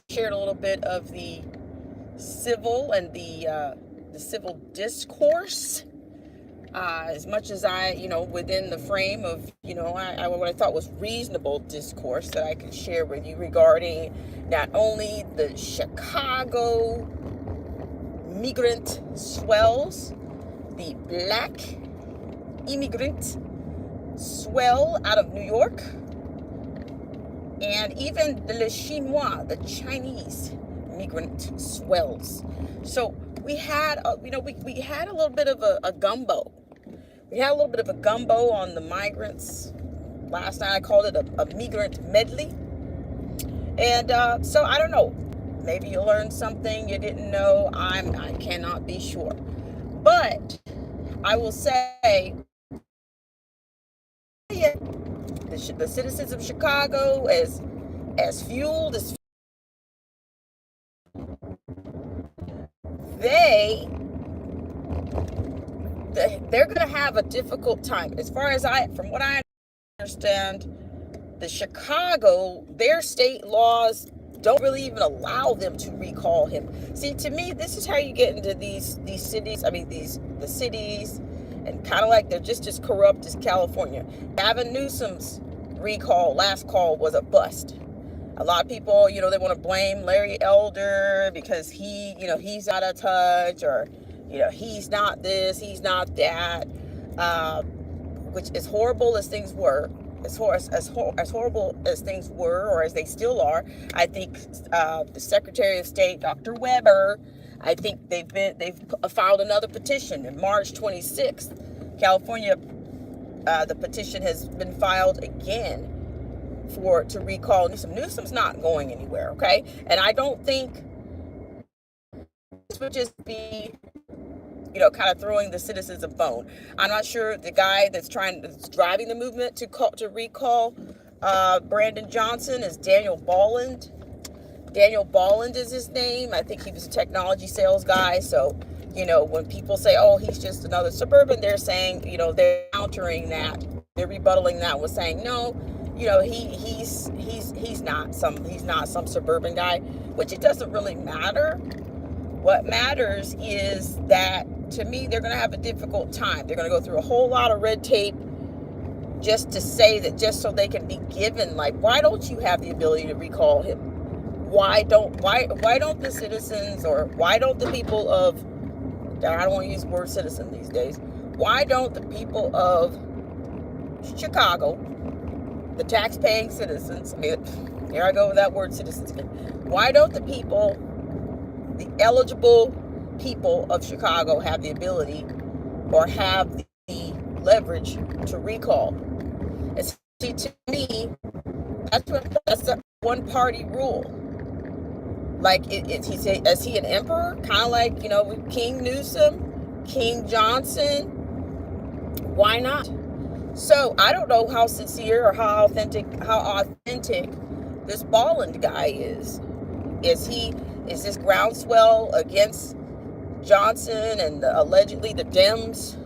shared a little bit of the civil and the civil discourse. As much as I, within the frame of, what I thought was reasonable discourse that I could share with you regarding not only the Chicago migrant swells, the black immigrant swell out of New York, and even the Chinois, the Chinese migrant swells. So we had, we had a little bit of a gumbo. We had a little bit of a gumbo on the migrants. Last night I called it a migrant medley. And so I don't know. Maybe you learned something you didn't know. I cannot be sure. But I will say, the citizens of Chicago, as fueled as they're going to have a difficult time. As far as from what I understand, the Chicago, their state laws don't really even allow them to recall him. See, to me, this is how you get into these cities. I mean, the cities, and kind of like they're just as corrupt as California. Gavin Newsom's last call was a bust. A lot of people, they want to blame Larry Elder because he's out of touch, or, he's not this, he's not that, which, as horrible as things were, as horrible as things were, or as they still are, I think the Secretary of State, Dr. Weber, I think they've filed another petition in March 26th. California, the petition has been filed again to recall Newsom. Newsom's not going anywhere, okay? And I don't think this would just be, kind of throwing the citizens a bone. I'm not sure the guy that's driving the movement to recall Brandon Johnson is Daniel Bolland. Daniel Bolland is his name. I think he was a technology sales guy. So, when people say, oh, he's just another suburban, they're saying, they're countering that. They're rebuttaling that with saying, no, he's not some suburban guy, which it doesn't really matter. What matters is that, to me, they're going to have a difficult time. They're going to go through a whole lot of red tape just to say that, just so they can be given, like, why don't you have the ability to recall him? Why don't the citizens, or why don't the people of, I don't want to use the word citizen these days, why don't the people of Chicago, the tax-paying citizens, here I go with that word citizens again, why don't the eligible people of Chicago have the ability or have the leverage to recall? And see, to me, that's a one-party rule. Like, is he an emperor? Kind of like, King Newsom, King Johnson. Why not? So I don't know how sincere or how authentic this Bolland guy is. Is this groundswell against Johnson and allegedly the Dems?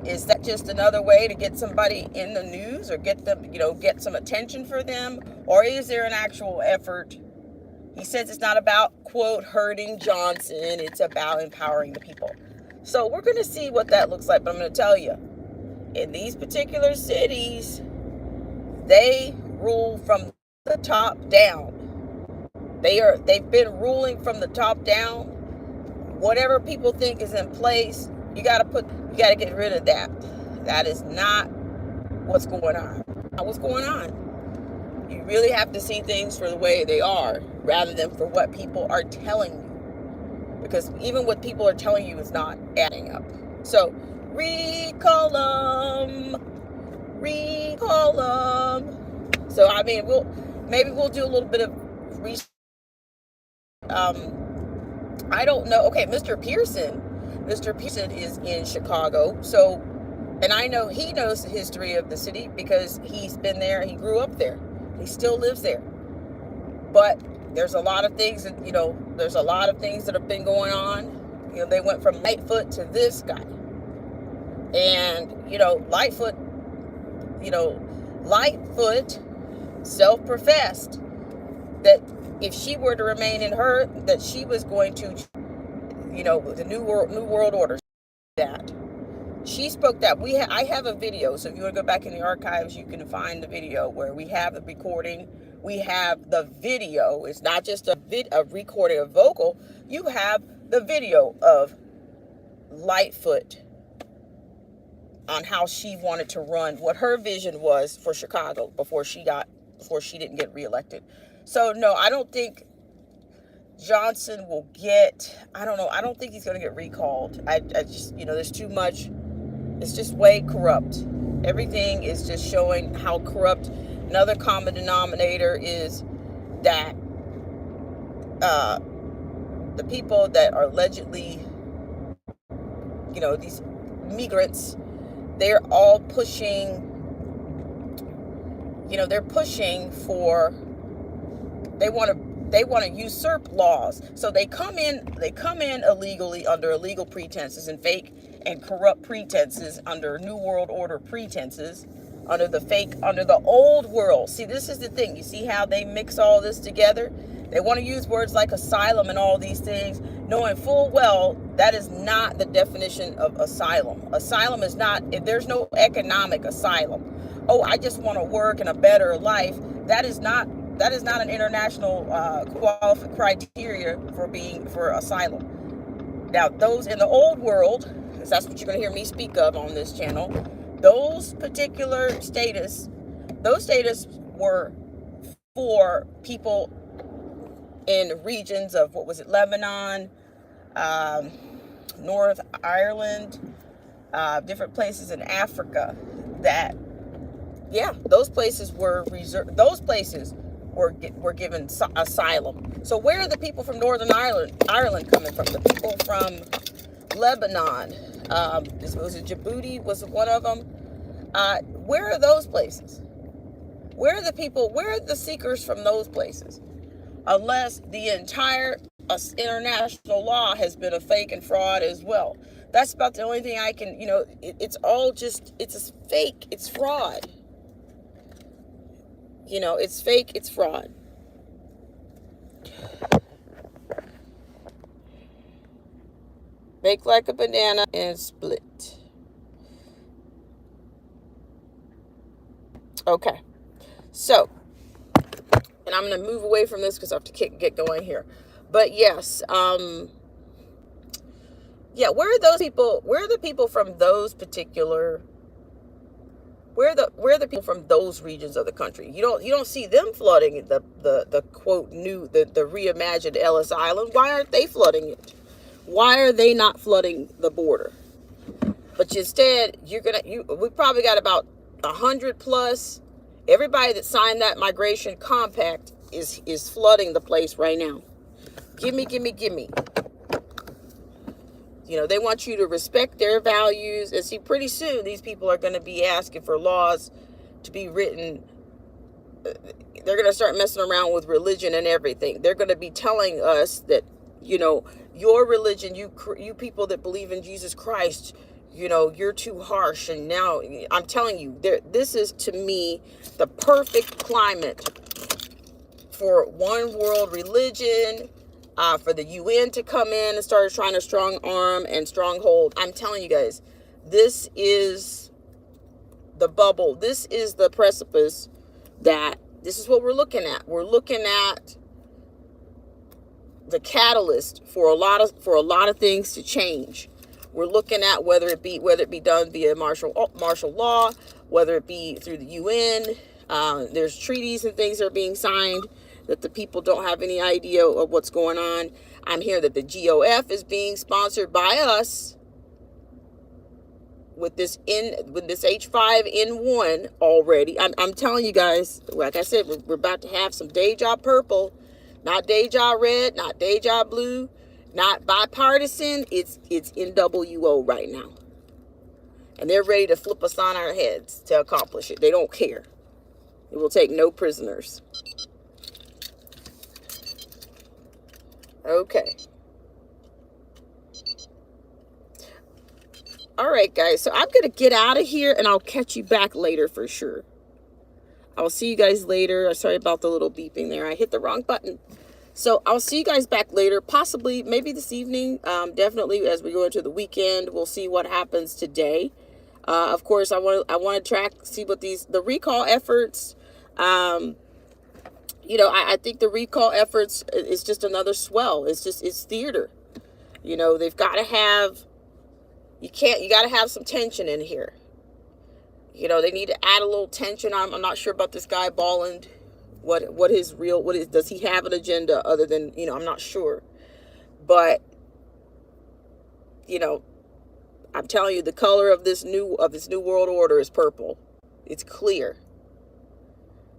Is that just another way to get somebody in the news, or get them, get some attention for them? Or is there an actual effort? He says it's not about, quote, hurting Johnson. It's about empowering the people. So we're going to see what that looks like. But I'm going to tell you, in these particular cities, they rule from the top down. They've been ruling from the top down. Whatever people think is in place, you got to get rid of that. That is not what's going on. Not what's going on. You really have to see things for the way they are, rather than for what people are telling you. Because even what people are telling you is not adding up. So, recall them. So, I mean, we'll do a little bit of research. I don't know. Okay, Mr. Pearson is in Chicago. So, and I know he knows the history of the city because he's been there. He grew up there. He still lives there. But there's a lot of things that, that have been going on. They went from Lightfoot to this guy. And, Lightfoot self-professed that if she were to remain in her, that she was going to, the new world order. That she spoke that. I have a video, so if you want to go back in the archives, you can find the video where we have the recording. We have the video. It's not just a recording of vocal. You have the video of Lightfoot on how she wanted to run, what her vision was for Chicago before she didn't get reelected. So no, I don't think Johnson will I don't think he's going to get recalled. I just, there's too much. It's just way corrupt. Everything is just showing how corrupt. Another common denominator is that the people that are allegedly, these migrants, they're all pushing, they're pushing for, they want to usurp laws. So they come in illegally under illegal pretenses and fake and corrupt pretenses, under New World Order pretenses, under the old world. See, this is the thing. You see how they mix all this together? They want to use words like asylum and all these things, knowing full well that is not the definition of asylum. Asylum is not, if there's no economic asylum. Oh, I just want to work in a better life. That is not an international criteria for asylum. Now, those in the old world, because that's what you're going to hear me speak of on this channel, those particular status were for people in regions of, Lebanon, North Ireland, different places in Africa that, those places were reserved. Those places were given asylum. So where are the people from Northern Ireland coming from? The people from Lebanon, was it Djibouti was one of them? Where are those places? Where are the people? Where are the seekers from those places? Unless the entire international law has been a fake and fraud as well. That's about the only thing I can, it's all just, it's a fake, it's fraud. It's fake, it's fraud. Bake like a banana and split. Okay. So, and I'm going to move away from this because I have to get going here. But yes, where are those people? Where are the people from those particular? Where are the people from those regions of the country? You don't see them flooding the quote the reimagined Ellis Island. Why aren't they flooding it? Why are they not flooding the border? But instead, we probably got about 100 plus. Everybody that signed that migration compact is flooding the place right now. Gimme. They want you to respect their values. And see, pretty soon, these people are going to be asking for laws to be written. They're going to start messing around with religion and everything. They're going to be telling us that, your religion, you people that believe in Jesus Christ, you're too harsh. And now I'm telling you, this is, to me, the perfect climate for one world religion, for the UN to come in and start trying to strong arm and stronghold. I'm telling you guys, this is the bubble. This is the precipice this is what we're looking at. We're looking at the catalyst for a lot of things to change. We're looking at whether it be done via martial law, whether it be through the UN. There's treaties and things that are being signed that the people don't have any idea of what's going on. I'm hearing that the GOF is being sponsored by us with this H5N1 already. I'm telling you guys, like I said, we're about to have some Deja purple, not Deja red, not Deja blue, not bipartisan. It's NWO right now. And they're ready to flip us on our heads to accomplish it. They don't care. It will take no prisoners. Okay. All right, guys. So I'm going to get out of here, and I'll catch you back later for sure. I'll see you guys later. Sorry about the little beeping there. I hit the wrong button. So I'll see you guys back later, possibly maybe this evening. Definitely as we go into the weekend, we'll see what happens today. Of course, I want to track, see what the recall efforts. I think the recall efforts is just another swell. It's theater. They've got to have, you got to have some tension in here. They need to add a little tension. I'm not sure about this guy Bolland. Does he have an agenda other than, I'm not sure. But, I'm telling you, the color of this new world order is purple. It's clear.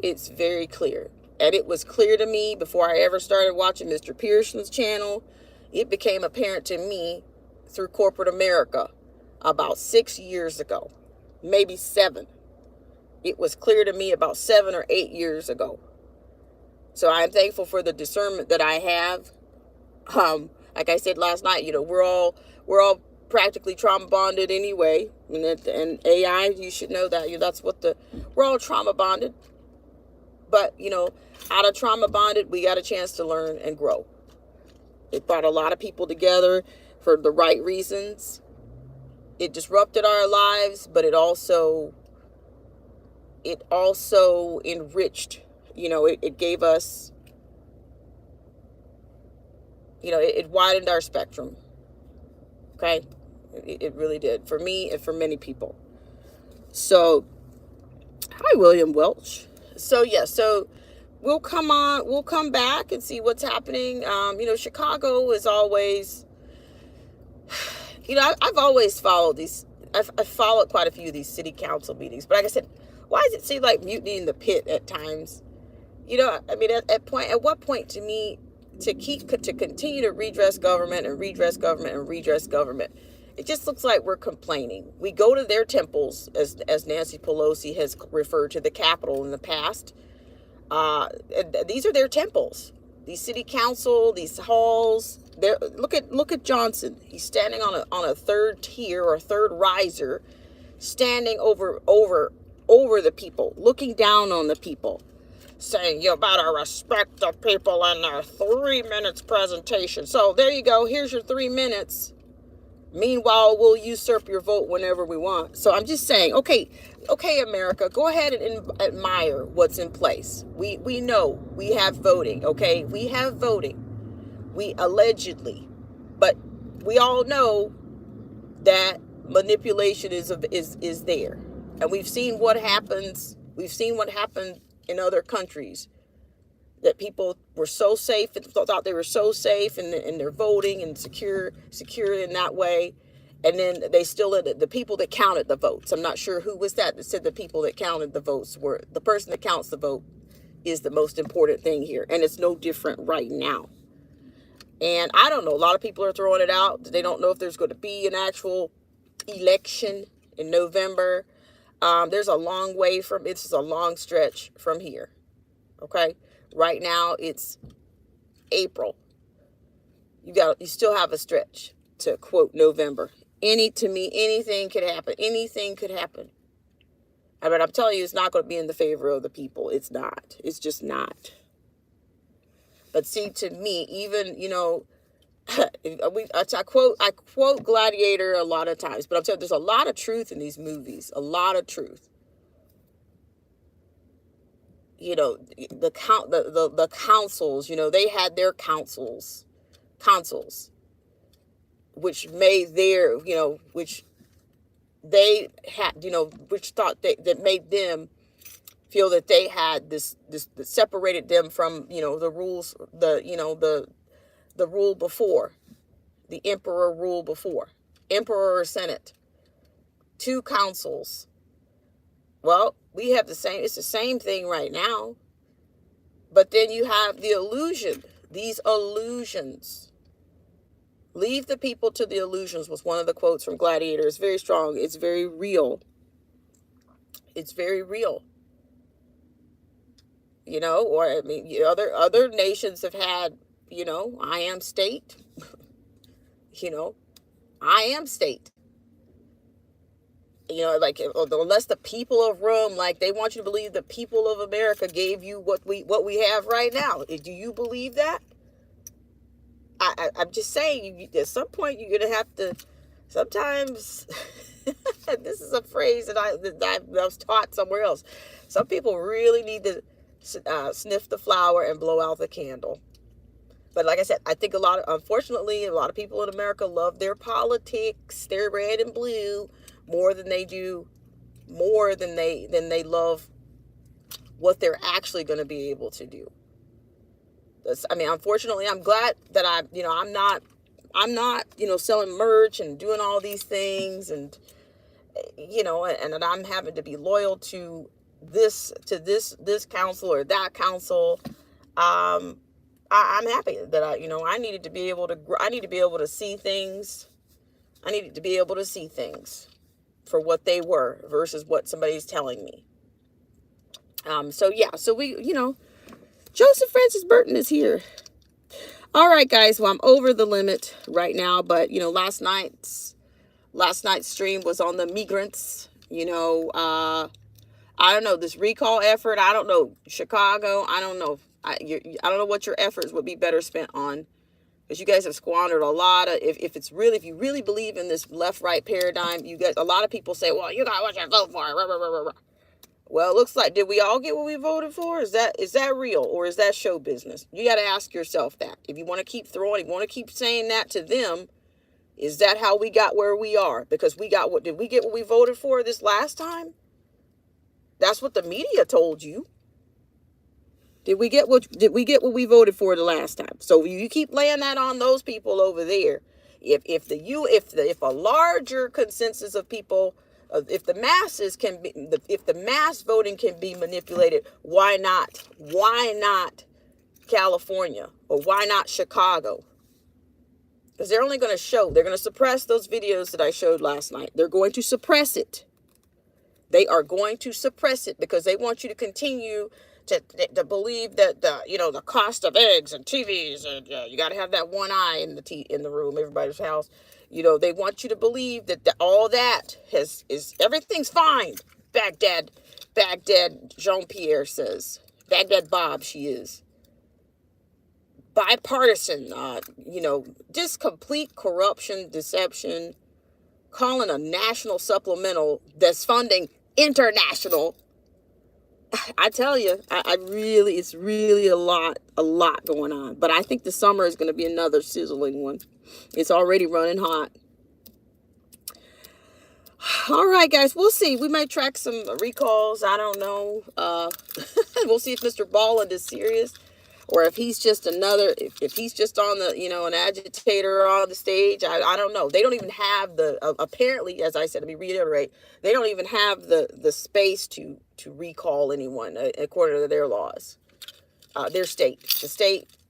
It's very clear. And it was clear to me before I ever started watching Mr. Pearson's channel. It became apparent to me through corporate America about 6 years ago, maybe 7. It was clear to me about 7 or 8 years ago. So I am thankful for the discernment that I have. Like I said last night, we're all practically trauma bonded anyway. And AI, you should know that. We're all trauma bonded. But, out of trauma bonded, we got a chance to learn and grow. It brought a lot of people together for the right reasons. It disrupted our lives, but it also enriched. It gave us, it widened our spectrum. Okay? It really did. For me and for many people. So, hi, William Welch. So, so we'll come back and see what's happening. Chicago is always, I've always followed these. I've followed quite a few of these city council meetings. But like I said, why does it seem like mutiny in the pit at times? At what point to me, to continue to redress government and redress government and redress government, it just looks like we're complaining. We go to their temples, as Nancy Pelosi has referred to the Capitol in the past. These are their temples. These city council, these halls. Look at Johnson. He's standing on a third tier or third riser, standing over the people, looking down on the people, saying, you better respect the people in their 3 minutes presentation. So there you go. Here's your 3 minutes. Meanwhile, we'll usurp your vote whenever we want. So I'm just saying, okay, America, go ahead and admire what's in place. We know we have voting, okay? We have voting. We allegedly. But we all know that manipulation is there. And we've seen what happens. We've seen what happened in other countries. That people were so safe and thought they were so safe in their voting and secure in that way. And then the people that counted the votes. I'm not sure who was that said the people that counted the votes were, the person that counts the vote is the most important thing here. And it's no different right now. And I don't know, a lot of people are throwing it out. They don't know if there's going to be an actual election in November. There's a long way it's a long stretch from here. Okay. Right now it's April. You still have a stretch to quote November. Anything could happen. Anything could happen. I'm telling you, it's not going to be in the favor of the people. It's not. It's just not. But see, to me, even, I quote Gladiator a lot of times, but I'm telling you, there's a lot of truth in these movies. A lot of truth. The councils, they had their consuls, which made their, which they had, which thought that made them feel that they had this that separated them from, the rules, the rule before, the emperor rule before, emperor or senate, 2 councils. Well, it's the same thing right now. But then you have the illusion, these illusions. Leave the people to the illusions was one of the quotes from Gladiator. It's very strong. It's very real. It's very real. Other nations have had, I am state. I am state. Unless the people of Rome, they want you to believe the people of America gave you what we have right now. Do you believe that? I'm just saying, at some point you're gonna have to. Sometimes, this is a phrase that I was taught somewhere else. Some people really need to sniff the flower and blow out the candle. But like I said, I think unfortunately, a lot of people in America love their politics, their red and blue, more than they love what they're actually going to be able to do. I mean, unfortunately, I'm glad that I'm not, selling merch and doing all these things, and and I'm having to be loyal to this council or that council. I'm happy that I needed to be able to. I need to be able to see things. I needed to be able to see things for what they were versus what somebody's telling me. So we, Joseph Francis Burton is here. All right, guys. Well, I'm over the limit right now, but last night's stream was on the migrants. I don't know, this recall effort. I don't know, Chicago. I don't know. I don't know what your efforts would be better spent on, because you guys have squandered a lot of. If you really believe in this left-right paradigm, you guys. A lot of people say, well, you got what you vote for. Rah, rah, rah, rah. Well, it looks like, did we all get what we voted for? Is that real, or is that show business? You got to ask yourself that. If you want to keep saying that to them, is that how we got where we are? Because did we get what we voted for this last time? That's what the media told you. Did we get what we voted for the last time? So you keep laying that on those people over there. If a larger consensus of people, if the masses if the mass voting can be manipulated, why not? Why not California, or why not Chicago? Because they're going to suppress those videos that I showed last night. They're going to suppress it. They are going to suppress it because they want you to continue to believe that the cost of eggs and TVs, and you got to have that one eye in the room, everybody's house. They want you to believe that all that is everything's fine. Baghdad Jean-Pierre says. Baghdad Bob, she is. Bipartisan, just complete corruption, deception, calling a national supplemental that's funding international. I tell you, it's really a lot going on. But I think the summer is going to be another sizzling one. It's already running hot. All right, guys, we'll see. We might track some recalls. I don't know. We'll see if Mr. Bolland is serious, or if he's just if he's just on the, an agitator on the stage. I don't know. They don't even have apparently, as I said, let me reiterate, they don't even have the space to recall anyone according to their laws. Their state,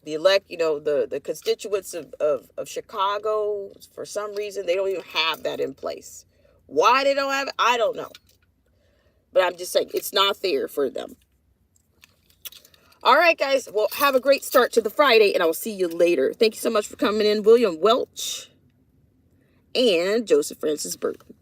the constituents of Chicago, for some reason, they don't even have that in place. Why they don't have it, I don't know. But I'm just saying, it's not there for them. All right, guys. Well, have a great start to the Friday, and I will see you later. Thank you so much for coming in, William Welch and Joseph Francis Burton.